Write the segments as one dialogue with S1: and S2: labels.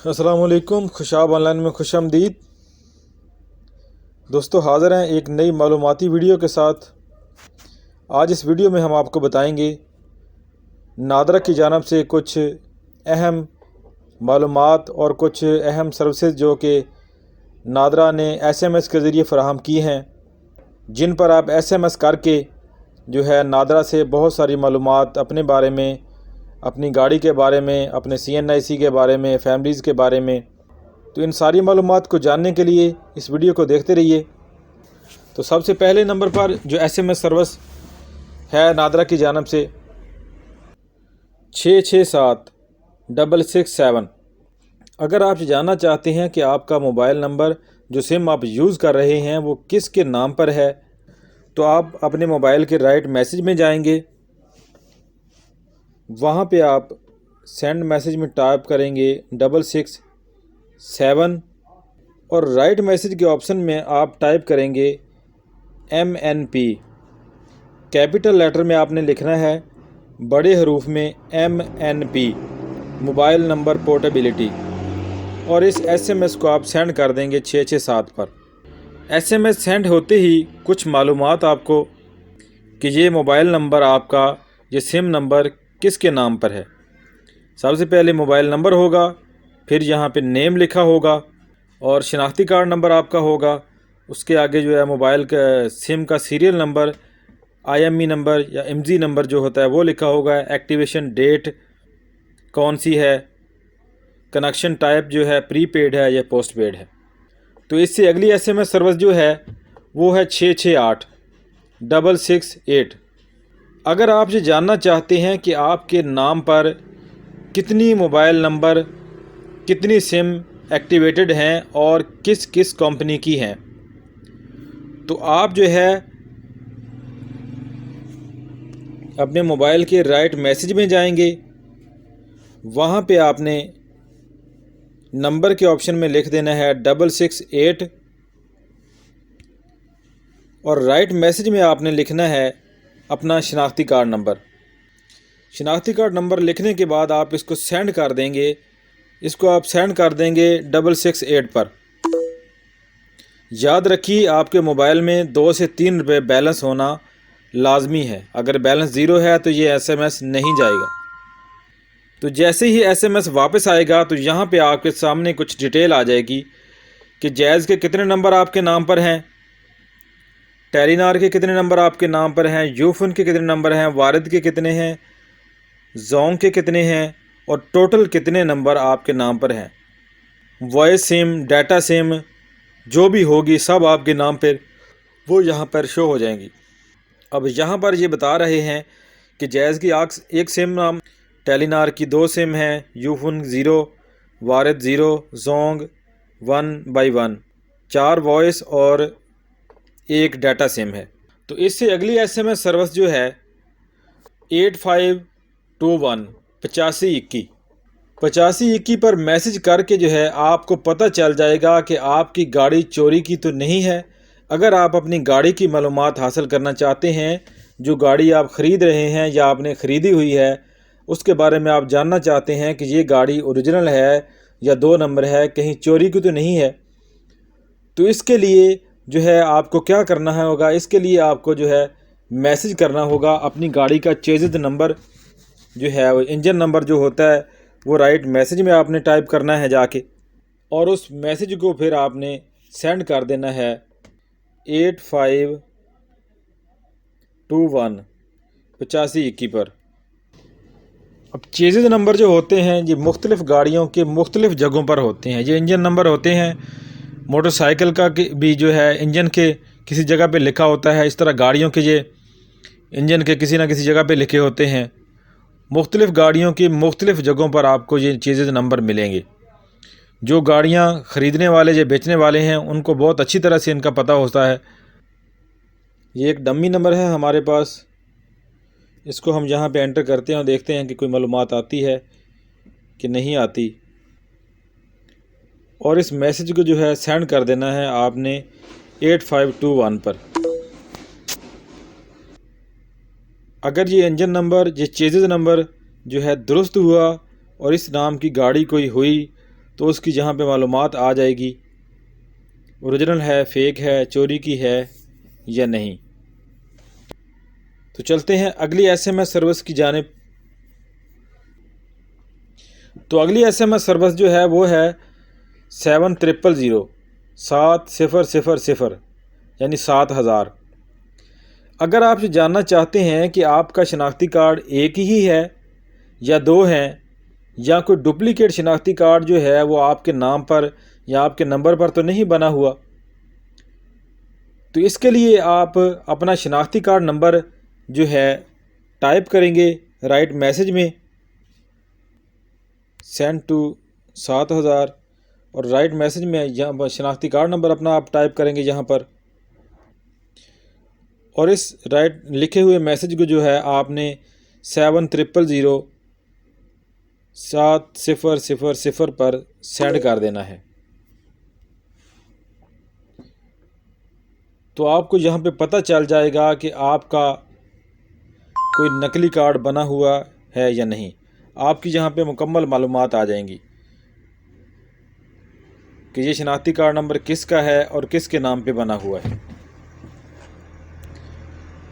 S1: अस्सलामुअलैकुम, खुशाब ऑनलाइन में खुशामदीद। दोस्तों, हाज़िर हैं एक नई मालूमाती वीडियो के साथ। आज इस वीडियो में हम आपको बताएंगे नादरा की जानिब से कुछ अहम मालूमात और कुछ अहम सर्विसेज जो कि नादरा ने SMS के ज़रिए फ़राहम की हैं, जिन पर आप SMS करके जो है नादरा से बहुत सारी मालूमात अपने बारे में, अपनी गाड़ी के बारे में, अपने CNIC के बारे में, फैमिलीज़ के बारे में, तो इन सारी मालूमात को जानने के लिए इस वीडियो को देखते रहिए। तो सबसे पहले नंबर पर जो SMS सर्विस है नादरा की जानिब से 667-667। अगर आप जानना चाहते हैं कि आपका मोबाइल नंबर जो सिम आप यूज़ कर रहे हैं वो किसके नाम पर है, तो आप अपने मोबाइल के राइट मैसेज में जाएंगे। वहाँ पे आप सेंड मैसेज में टाइप करेंगे 667 और राइट मैसेज के ऑप्शन में आप टाइप करेंगे MNP। कैपिटल लेटर में आपने लिखना है बड़े हरूफ में MNP, मोबाइल नंबर पोर्टेबिलिटी, और इस SMS को आप सेंड कर देंगे 667 पर। SMS सेंड होते ही कुछ मालूमात आपको कि ये मोबाइल नंबर आपका, ये सिम नंबर किसके नाम पर है। सबसे पहले मोबाइल नंबर होगा, फिर यहाँ पे नेम लिखा होगा और शनाख्ती कार्ड नंबर आपका होगा। उसके आगे जो है मोबाइल का सिम का सीरियल नंबर, IME नंबर या MG नंबर जो होता है वो लिखा होगा। एक्टिवेशन डेट कौन सी है, कनेक्शन टाइप जो है प्रीपेड है या पोस्टपेड है। तो इससे अगली SMS सर्विस जो है वो है 668-668। अगर आप ये जानना चाहते हैं कि आपके नाम पर कितनी मोबाइल नंबर, कितनी सिम एक्टिवेटेड हैं और किस किस कंपनी की हैं, तो आप जो है अपने मोबाइल के राइट मैसेज में जाएंगे। वहाँ पे आपने नंबर के ऑप्शन में लिख देना है 668 और राइट मैसेज में आपने लिखना है अपना शनाख्ती कार्ड नंबर। शनाख्ती कार्ड नंबर लिखने के बाद आप इसको सेंड कर देंगे। इसको आप सेंड कर देंगे 668 पर। याद रखिए, आपके मोबाइल में 2 से 3 रुपये बैलेंस होना लाजमी है। अगर बैलेंस ज़ीरो है तो ये SMS नहीं जाएगा। तो जैसे ही SMS वापस आएगा तो यहाँ पे आपके सामने कुछ डिटेल आ जाएगी कि जैज़ के कितने नंबर आपके नाम पर हैं, टेलीनार के कितने नंबर आपके नाम पर हैं, यूफोन के कितने नंबर हैं, वारिद के कितने हैं, जोंग के कितने हैं और टोटल कितने नंबर आपके नाम पर हैं। वॉइस सिम, डाटा सिम जो भी होगी सब आपके नाम पर वो यहाँ पर शो हो जाएंगी। अब यहाँ पर ये बता रहे हैं कि जैज़ की एक सिम नाम, टेलीनार की 2 सिम हैं, यूफोन 0, वारिद 0, जोंग 1/1, 4 वॉइस और 1 डाटा सिम है। तो इससे अगली SMS सर्विस जो है 8521 8521 पर मैसेज करके जो है आपको पता चल जाएगा कि आपकी गाड़ी चोरी की तो नहीं है। अगर आप अपनी गाड़ी की मालूमात हासिल करना चाहते हैं, जो गाड़ी आप ख़रीद रहे हैं या आपने ख़रीदी हुई है उसके बारे में आप जानना चाहते हैं कि ये गाड़ी ओरिजिनल है या 2 नंबर है, कहीं चोरी की तो नहीं है, तो इसके लिए जो है आपको क्या करना है होगा, इसके लिए आपको जो है मैसेज करना होगा अपनी गाड़ी का चेज़िद नंबर जो है, वो इंजन नंबर जो होता है वो राइट मैसेज में आपने टाइप करना है जाके, और उस मैसेज को फिर आपने सेंड कर देना है 8521 8521 पर। अब चेज़िद नंबर जो होते हैं ये मुख्तलिफ़ गाड़ियों के मुख्तलिफ़ जगहों पर होते हैं। ये इंजन नंबर होते हैं, मोटरसाइकिल का भी जो है इंजन के किसी जगह पे लिखा होता है। इस तरह गाड़ियों के ये इंजन के किसी न किसी जगह पे लिखे होते हैं। मुख्तलिफ़ गाड़ियों की मुख्तलिफ़ जगहों पर आपको ये चेज़िद नंबर मिलेंगे। जो गाड़ियाँ ख़रीदने वाले, ये बेचने वाले हैं, उनको बहुत अच्छी तरह से इनका पता होता है। ये एक डमी नंबर है हमारे पास, इसको हम यहाँ पे एंटर करते हैं और देखते हैं कि कोई मालूमात आती है कि नहीं आती, और इस मैसेज को जो है सेंड कर देना है आपने 8521 पर। अगर ये इंजन नंबर, ये चेज़िद नंबर जो है दुरुस्त हुआ और इस नाम की गाड़ी कोई हुई तो उसकी जहाँ पे मालूमात आ जाएगी ओरिजिनल है, फेक है, चोरी की है या नहीं। तो चलते हैं अगली एसएमएस सर्विस की जानिब। तो अगली एसएमएस सर्विस जो है वो है 7000 7000 यानी 7000। अगर आप जानना चाहते हैं कि आपका शनाख्ती कार्ड एक ही है या दो हैं, या कोई डुप्लीकेट शनाख्ती कार्ड जो है वो आपके नाम पर या आपके नंबर पर तो नहीं बना हुआ, तो इसके लिए आप अपना शनाख्ती कार्ड नंबर जो है टाइप करेंगे राइट मैसेज में सेंड टू 7000, और राइट मैसेज में यहाँ शनाख्ती कार्ड नंबर अपना आप टाइप करेंगे यहाँ पर, और इस राइट लिखे हुए मैसेज को जो है आपने 7000 पर सेंड कर देना है। तो आपको यहाँ पे पता चल जाएगा कि आपका कोई नकली कार्ड बना हुआ है या नहीं। आपकी यहाँ पे मुकम्मल मालूमात आ जाएंगी कि ये शनाख्ती कार्ड नंबर किसका है और किसके नाम पे बना हुआ है।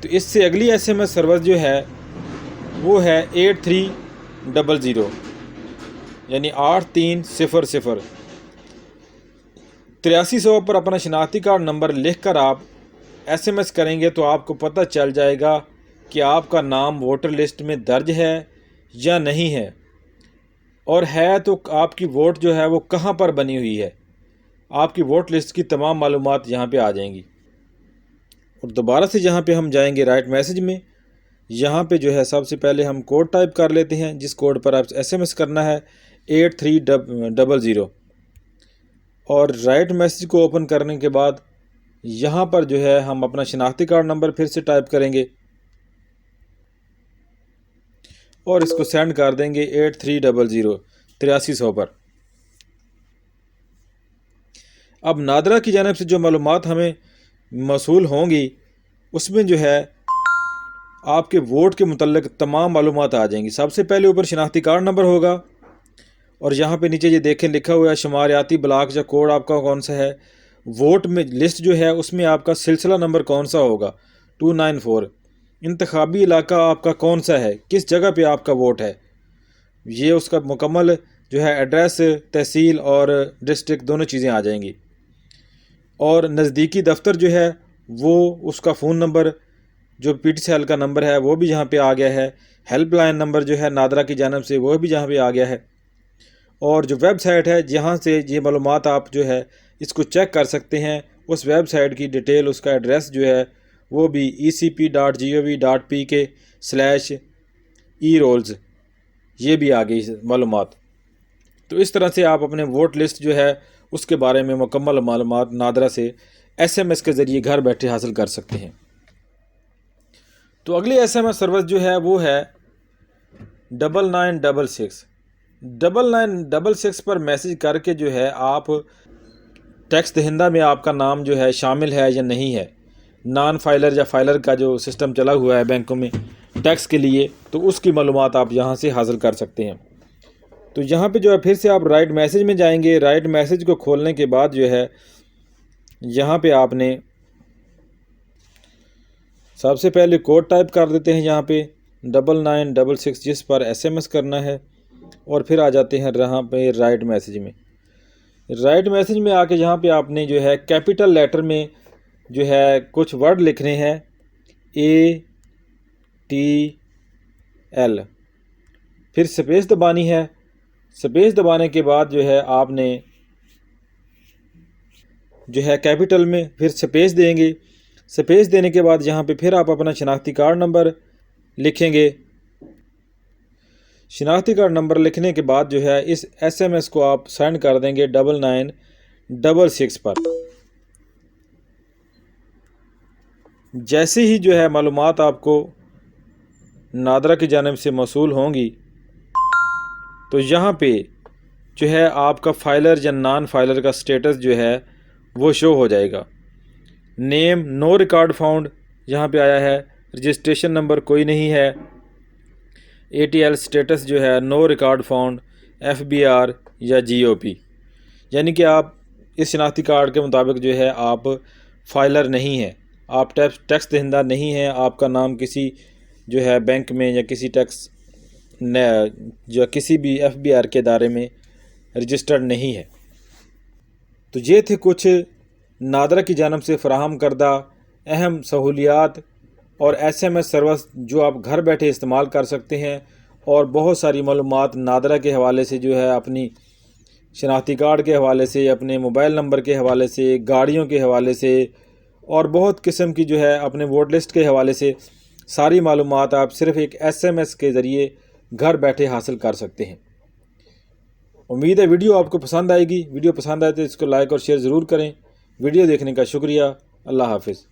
S1: तो इससे अगली एसएमएस सर्विस जो है वो है 8300 यानी 8300। 8300 पर अपना शनाख्ती कार्ड नंबर लिखकर आप एसएमएस करेंगे तो आपको पता चल जाएगा कि आपका नाम वोटर लिस्ट में दर्ज है या नहीं है, और है तो आपकी वोट जो है वो कहाँ पर बनी हुई है। आपकी वोट लिस्ट की तमाम मालूमात यहाँ पे आ जाएंगी। और दोबारा से यहाँ पे हम जाएंगे राइट मैसेज में। यहाँ पे जो है सबसे पहले हम कोड टाइप कर लेते हैं, जिस कोड पर आप एसएमएस करना है 8300, और राइट मैसेज को ओपन करने के बाद यहाँ पर जो है हम अपना शनाख्ती कार्ड नंबर फिर से टाइप करेंगे और इसको सेंड कर देंगे 8300 पर। अब नादरा की जानिब से जो मालूमात हमें मौसूल होंगी उसमें जो है आपके वोट के मुतल्लिक तमाम मालूमात आ जाएंगी। सबसे पहले ऊपर शनाख्ती कार्ड नंबर होगा, और यहाँ पे नीचे ये देखें लिखा हुआ है शुमारियाती ब्लॉक या कोड आपका कौन सा है। वोट में लिस्ट जो है उसमें आपका सिलसिला नंबर कौन सा होगा 294। इंतखाबी इलाका आपका कौन सा है, किस जगह पे आपका वोट है, ये उसका मुकम्मल जो है एड्रेस, तहसील और डिस्ट्रिक्ट दोनों चीज़ें आ जाएंगी। और नज़दीकी दफ्तर जो है वो उसका फ़ोन नंबर जो PTCL का नंबर है वो भी यहाँ पे आ गया है। हेल्पलाइन नंबर जो है नादरा की जानिब से वो भी यहाँ पे आ गया है। और जो वेबसाइट है जहाँ से ये मालूमात आप जो है इसको चेक कर सकते हैं, उस वेबसाइट की डिटेल, उसका एड्रेस जो है वो भी ecp.gov.pk/e-rolls ये भी आ गई मालूमात। तो इस तरह से आप अपने वोट लिस्ट जो है उसके बारे में मुकम्मल मालूमात नादरा से एसएमएस के ज़रिए घर बैठे हासिल कर सकते हैं। तो अगली एसएमएस सर्विस जो है वो है 9966 पर मैसेज करके जो है आप टैक्स दहिंदा में आपका नाम जो है शामिल है या नहीं है। नॉन फाइलर या फाइलर का जो सिस्टम चला हुआ है बैंकों में टैक्स के लिए, तो उसकी मालूमात आप यहाँ से हासिल कर सकते हैं। तो यहाँ पे जो है फिर से आप राइट मैसेज में जाएंगे। राइट मैसेज को खोलने के बाद जो है यहाँ पे आपने सबसे पहले कोड टाइप कर देते हैं यहाँ पे 9966 जिस पर एसएमएस करना है, और फिर आ जाते हैं यहाँ पे राइट मैसेज में। राइट मैसेज में आके यहाँ पे आपने जो है कैपिटल लेटर में जो है कुछ वर्ड लिखने हैं ATL, फिर स्पेस दबानी है। स्पेस दबाने के बाद जो है आपने जो है कैपिटल में फिर स्पेस देंगे। स्पेस देने के बाद यहाँ पे फिर आप अपना शनाख्ती कार्ड नंबर लिखेंगे। शनाख्ती कार्ड नंबर लिखने के बाद जो है इस एसएमएस को आप सेंड कर देंगे 9966 पर। जैसे ही जो है मालूमात आपको नादरा की जानिब से मौसूल होंगी तो यहाँ पे जो है आपका फाइलर या नॉन फाइलर का स्टेटस जो है वो शो हो जाएगा। नेम नो रिकॉर्ड फाउंड यहाँ पे आया है, रजिस्ट्रेशन नंबर कोई नहीं है, ATL स्टेटस जो है नो रिकॉर्ड फाउंड, FBR या GOP। यानी कि आप इस शनाख्ती कार्ड के मुताबिक जो है आप फाइलर नहीं हैं, आप टैक्स दहिंदा नहीं हैं, आपका नाम किसी जो है बैंक में या किसी टैक्स जो किसी भी FBR के इदारे में रजिस्टर्ड नहीं है। तो ये थे कुछ नादरा की जानब से फ़राहम करदा अहम सहूलियात और SMS सर्विस जो आप घर बैठे इस्तेमाल कर सकते हैं, और बहुत सारी मालूमात नादरा के हवाले से जो है, अपनी शनाख्ती कार्ड के हवाले से, अपने मोबाइल नंबर के हवाले से, गाड़ियों के हवाले से, और बहुत किस्म की जो है अपने वोट लिस्ट के हवाले से सारी मालूमात आप सिर्फ़ एक SMS के ज़रिए घर बैठे हासिल कर सकते हैं। उम्मीद है वीडियो आपको पसंद आएगी। वीडियो पसंद आए तो इसको लाइक और शेयर ज़रूर करें। वीडियो देखने का शुक्रिया। अल्लाह हाफ़िज़।